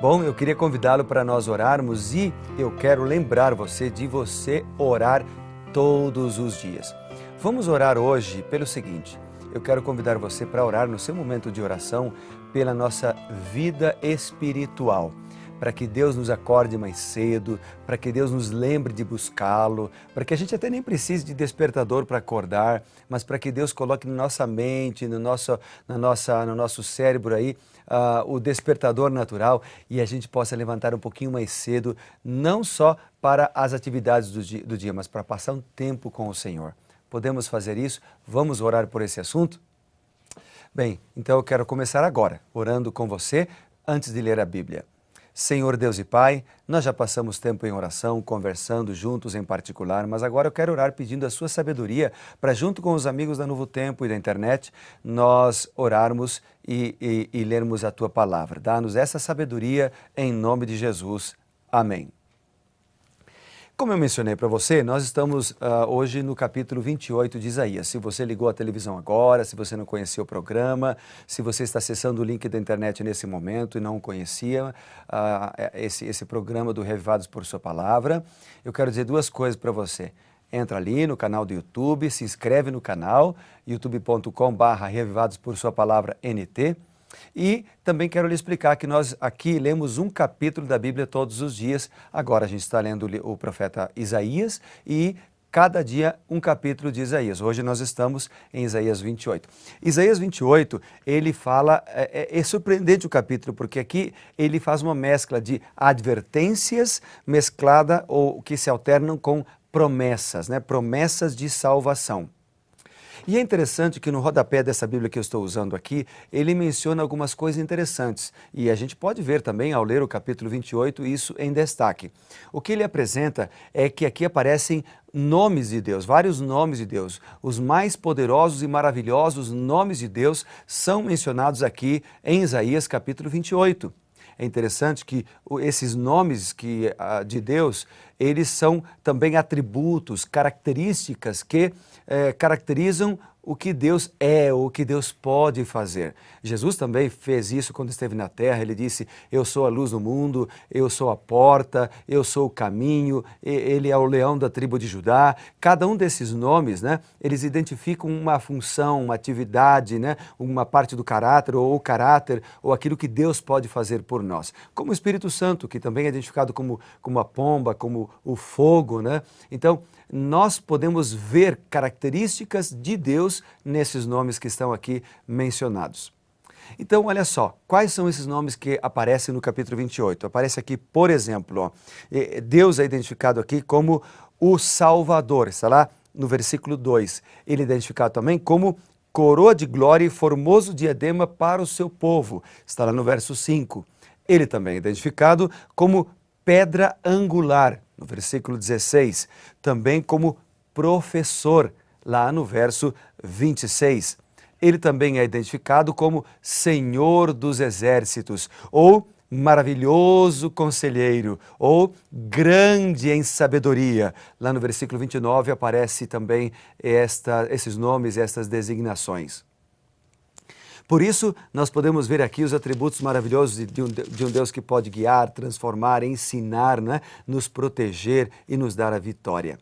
Bom, eu queria convidá-lo para nós orarmos e eu quero lembrar você de você orar todos os dias. Vamos orar hoje pelo seguinte, eu quero convidar você para orar no seu momento de oração pela nossa vida espiritual, para que Deus nos acorde mais cedo, para que Deus nos lembre de buscá-lo, para que a gente até nem precise de despertador para acordar, mas para que Deus coloque na nossa mente, no nosso cérebro aí, o despertador natural e a gente possa levantar um pouquinho mais cedo, não só para as atividades do dia, mas para passar um tempo com o Senhor. Podemos fazer isso? Vamos orar por esse assunto? Bem, então eu quero começar agora, orando com você, antes de ler a Bíblia. Senhor Deus e Pai, nós já passamos tempo em oração, conversando juntos em particular, mas agora eu quero orar pedindo a sua sabedoria para, junto com os amigos da Novo Tempo e da internet, nós orarmos e lermos a tua palavra. Dá-nos essa sabedoria em nome de Jesus. Amém. Como eu mencionei para você, nós estamos hoje no capítulo 28 de Isaías. Se você ligou a televisão agora, se você não conhecia o programa, se você está acessando o link da internet nesse momento e não conhecia esse programa do Revivados por Sua Palavra, eu quero dizer duas coisas para você. Entra ali no canal do YouTube, se inscreve no canal, youtube.com/Revivados por Sua Palavra NT. E também quero lhe explicar que nós aqui lemos um capítulo da Bíblia todos os dias. Agora a gente está lendo o profeta Isaías e cada dia um capítulo de Isaías. Hoje nós estamos em Isaías 28. Isaías 28, ele fala, é surpreendente o capítulo, porque aqui ele faz uma mescla de advertências mesclada ou que se alternam com promessas, né? Promessas de salvação. E é interessante que no rodapé dessa Bíblia que eu estou usando aqui, ele menciona algumas coisas interessantes. E a gente pode ver também, ao ler o capítulo 28, isso em destaque. O que ele apresenta é que aqui aparecem nomes de Deus, vários nomes de Deus. Os mais poderosos e maravilhosos nomes de Deus são mencionados aqui em Isaías capítulo 28. É interessante que esses nomes de Deus, eles são também atributos, características que caracterizam o que Deus é, o que Deus pode fazer. Jesus também fez isso quando esteve na terra, ele disse, eu sou a luz do mundo, eu sou a porta, eu sou o caminho, ele é o leão da tribo de Judá. Cada um desses nomes, né, eles identificam uma função, uma atividade, né, uma parte do caráter, ou aquilo que Deus pode fazer por nós. Como o Espírito Santo, que também é identificado como a pomba, como o fogo, né? Então, nós podemos ver características de Deus nesses nomes que estão aqui mencionados. Então, olha só, quais são esses nomes que aparecem no capítulo 28? Aparece aqui, por exemplo, ó, Deus é identificado aqui como o Salvador, está lá no versículo 2. Ele é identificado também como coroa de glória e formoso diadema para o seu povo, está lá no verso 5. Ele também é identificado como pedra angular, no versículo 16, também como professor, lá no verso 26. Ele também é identificado como Senhor dos Exércitos, ou maravilhoso conselheiro, ou grande em sabedoria. Lá no versículo 29 aparece também esses nomes, estas designações. Por isso, nós podemos ver aqui os atributos maravilhosos de um Deus que pode guiar, transformar, ensinar, né? Nos proteger e nos dar a vitória.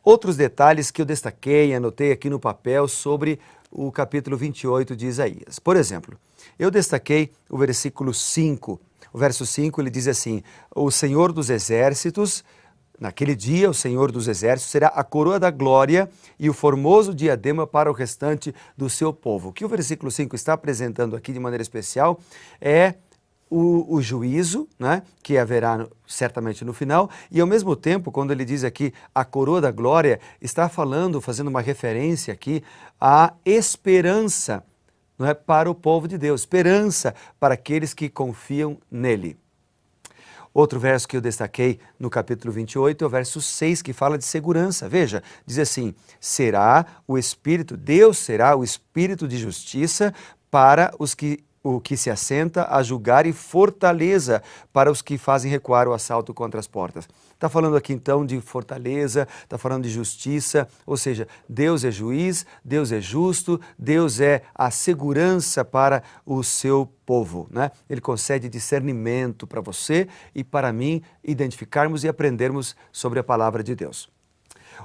Outros detalhes que eu destaquei, anotei aqui no papel sobre o capítulo 28 de Isaías. Por exemplo, eu destaquei o versículo 5. O verso 5 ele diz assim, o Senhor dos Exércitos, naquele dia, o Senhor dos Exércitos será a coroa da glória e o formoso diadema para o restante do seu povo. O que o versículo 5 está apresentando aqui de maneira especial é o juízo, né, que haverá certamente no final, e ao mesmo tempo, quando ele diz aqui a coroa da glória, está fazendo uma referência aqui à esperança, não é, para o povo de Deus, esperança para aqueles que confiam nele. Outro verso que eu destaquei no capítulo 28 é o verso 6, que fala de segurança. Veja, diz assim, Deus será o Espírito de justiça para os que o que se assenta a julgar e fortaleza para os que fazem recuar o assalto contra as portas. Está falando aqui então de fortaleza, está falando de justiça, ou seja, Deus é juiz, Deus é justo, Deus é a segurança para o seu povo, né? Ele concede discernimento para você e para mim identificarmos e aprendermos sobre a palavra de Deus.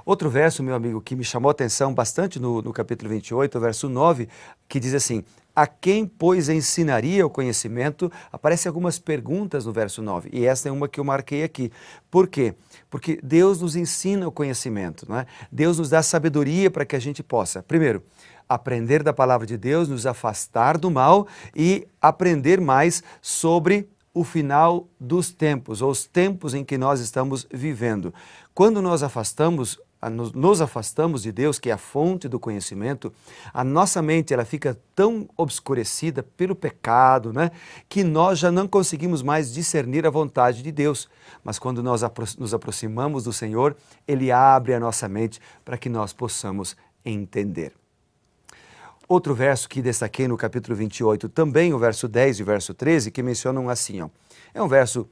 Outro verso, meu amigo, que me chamou a atenção bastante no capítulo 28, verso 9, que diz assim: a quem, pois, ensinaria o conhecimento? Aparecem algumas perguntas no verso 9, e essa é uma que eu marquei aqui. Por quê? Porque Deus nos ensina o conhecimento, não é? Deus nos dá sabedoria para que a gente possa, primeiro, aprender da palavra de Deus, nos afastar do mal e aprender mais sobre o final dos tempos, ou os tempos em que nós estamos vivendo. Quando nos afastamos de Deus, que é a fonte do conhecimento, a nossa mente ela fica tão obscurecida pelo pecado, né, que nós já não conseguimos mais discernir a vontade de Deus. Mas quando nós nos aproximamos do Senhor, Ele abre a nossa mente para que nós possamos entender. Outro verso que destaquei no capítulo 28, também o verso 10 e o verso 13, que mencionam assim, ó. É um verso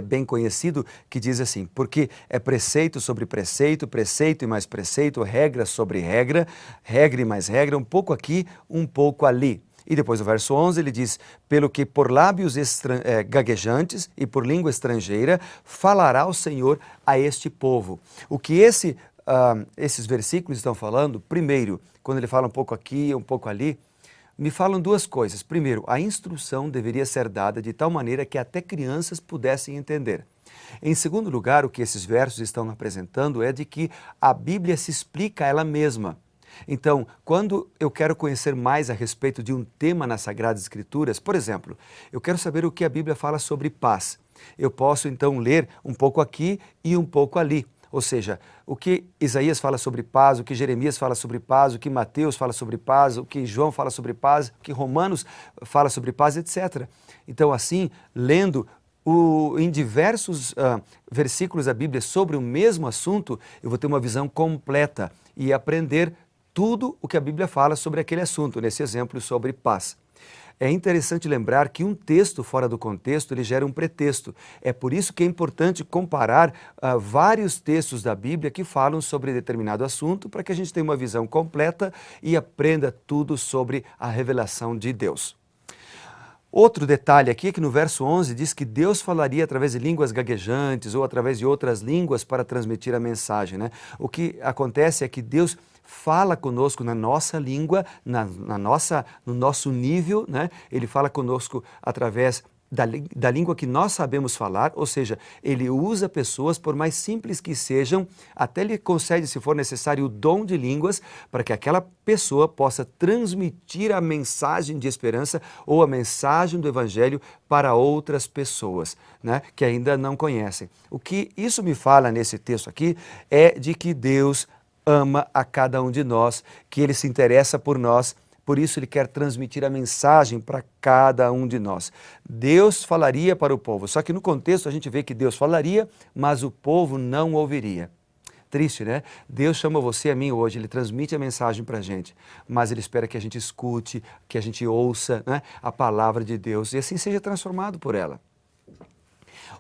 bem conhecido, que diz assim: porque é preceito sobre preceito, preceito e mais preceito, regra sobre regra, regra e mais regra, um pouco aqui, um pouco ali. E depois o verso 11 ele diz: pelo que por lábios gaguejantes e por língua estrangeira falará o Senhor a este povo. O que esses versículos estão falando, primeiro, quando ele fala um pouco aqui, um pouco ali, me falam duas coisas. Primeiro, a instrução deveria ser dada de tal maneira que até crianças pudessem entender. Em segundo lugar, o que esses versos estão apresentando é de que a Bíblia se explica a ela mesma. Então, quando eu quero conhecer mais a respeito de um tema nas Sagradas Escrituras, por exemplo, eu quero saber o que a Bíblia fala sobre paz. Eu posso então ler um pouco aqui e um pouco ali. Ou seja, o que Isaías fala sobre paz, o que Jeremias fala sobre paz, o que Mateus fala sobre paz, o que João fala sobre paz, o que Romanos fala sobre paz, etc. Então, assim, lendo em diversos versículos da Bíblia sobre o mesmo assunto, eu vou ter uma visão completa e aprender tudo o que a Bíblia fala sobre aquele assunto, nesse exemplo sobre paz. É interessante lembrar que um texto fora do contexto, ele gera um pretexto. É por isso que é importante comparar vários textos da Bíblia que falam sobre determinado assunto, para que a gente tenha uma visão completa e aprenda tudo sobre a revelação de Deus. Outro detalhe aqui é que no verso 11 diz que Deus falaria através de línguas gaguejantes ou através de outras línguas para transmitir a mensagem, né? O que acontece é que Deus fala conosco na nossa língua, no nosso nível, né? Ele fala conosco através da língua que nós sabemos falar, ou seja, ele usa pessoas, por mais simples que sejam, até lhe concede, se for necessário, o dom de línguas, para que aquela pessoa possa transmitir a mensagem de esperança ou a mensagem do Evangelho para outras pessoas, né, que ainda não conhecem. O que isso me fala nesse texto aqui é de que Deus ama a cada um de nós, que Ele se interessa por nós. Por isso Ele quer transmitir a mensagem para cada um de nós. Deus falaria para o povo, só que no contexto a gente vê que Deus falaria, mas o povo não ouviria. Triste, né? Deus chama você e a mim hoje, Ele transmite a mensagem para a gente, mas Ele espera que a gente escute, que a gente ouça, né, a palavra de Deus e assim seja transformado por ela.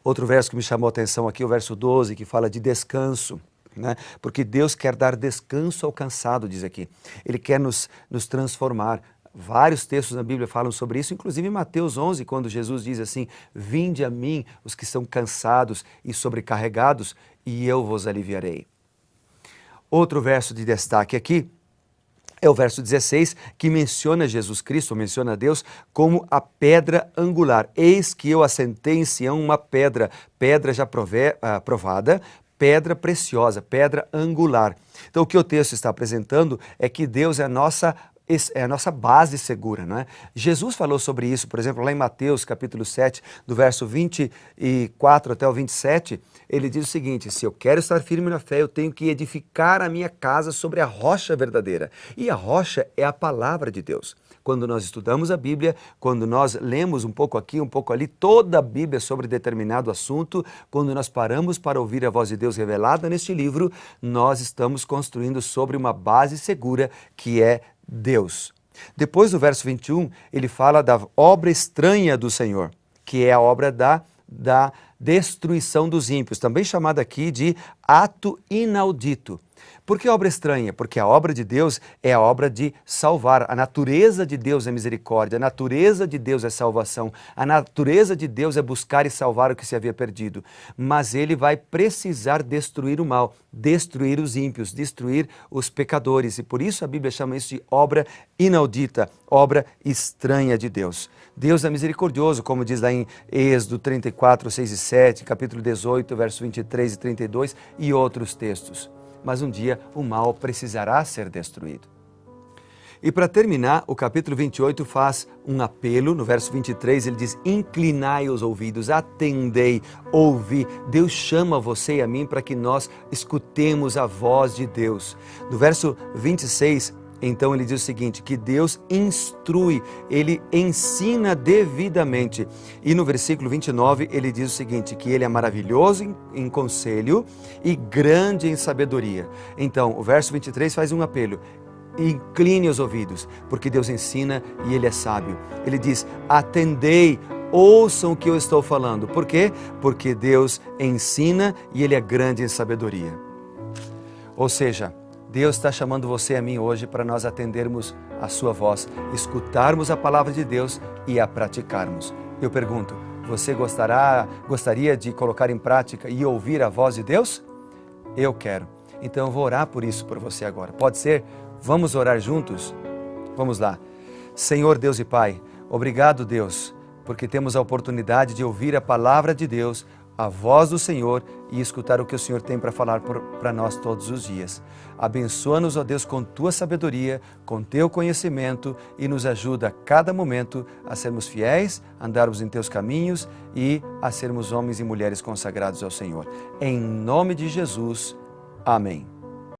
Outro verso que me chamou a atenção aqui, o verso 12, que fala de descanso. Né? Porque Deus quer dar descanso ao cansado, diz aqui. Ele quer nos transformar. Vários textos na Bíblia falam sobre isso, inclusive em Mateus 11, quando Jesus diz assim: vinde a mim os que são cansados e sobrecarregados, e eu vos aliviarei. Outro verso de destaque aqui é o verso 16, que menciona Jesus Cristo, menciona Deus como a pedra angular. Eis que eu assentei em Sião uma pedra, pedra já provada, pedra preciosa, pedra angular. Então o que o texto está apresentando é que Deus é a nossa base segura, não é? Jesus falou sobre isso, por exemplo, lá em Mateus capítulo 7, do verso 24 até o 27, ele diz o seguinte: se eu quero estar firme na fé, eu tenho que edificar a minha casa sobre a rocha verdadeira. E a rocha é a palavra de Deus. Quando nós estudamos a Bíblia, quando nós lemos um pouco aqui, um pouco ali, toda a Bíblia sobre determinado assunto, quando nós paramos para ouvir a voz de Deus revelada neste livro, nós estamos construindo sobre uma base segura que é Deus. Depois, no verso 21, ele fala da obra estranha do Senhor, que é a obra da destruição dos ímpios, também chamada aqui de ato inaudito. Por que obra estranha? Porque a obra de Deus é a obra de salvar. A natureza de Deus é misericórdia, a natureza de Deus é salvação, a natureza de Deus é buscar e salvar o que se havia perdido. Mas ele vai precisar destruir o mal, destruir os ímpios, destruir os pecadores. E por isso a Bíblia chama isso de obra inaudita, obra estranha de Deus. Deus é misericordioso, como diz lá em Êxodo 34, 6 e 7, capítulo 18, versos 23 e 32 e outros textos. Mas um dia o mal precisará ser destruído. E para terminar, o capítulo 28 faz um apelo. No verso 23 ele diz: inclinai os ouvidos, atendei, ouvi. Deus chama você e a mim para que nós escutemos a voz de Deus. No verso 26, então ele diz o seguinte, que Deus instrui, ele ensina devidamente. E no versículo 29 ele diz o seguinte, que ele é maravilhoso em conselho e grande em sabedoria. Então o verso 23 faz um apelo: incline os ouvidos, porque Deus ensina e ele é sábio. Ele diz: atendei, ouçam o que eu estou falando. Por quê? Porque Deus ensina e ele é grande em sabedoria. Ou seja, Deus está chamando você e a mim hoje para nós atendermos a sua voz, escutarmos a palavra de Deus e a praticarmos. Eu pergunto, você gostaria de colocar em prática e ouvir a voz de Deus? Eu quero. Então eu vou orar por isso por você agora. Pode ser? Vamos orar juntos? Vamos lá. Senhor Deus e Pai, obrigado Deus, porque temos a oportunidade de ouvir a palavra de Deus, a voz do Senhor e escutar o que o Senhor tem para falar para nós todos os dias. Abençoa-nos, ó Deus, com Tua sabedoria, com Teu conhecimento e nos ajuda a cada momento a sermos fiéis, a andarmos em Teus caminhos e a sermos homens e mulheres consagrados ao Senhor. Em nome de Jesus, amém.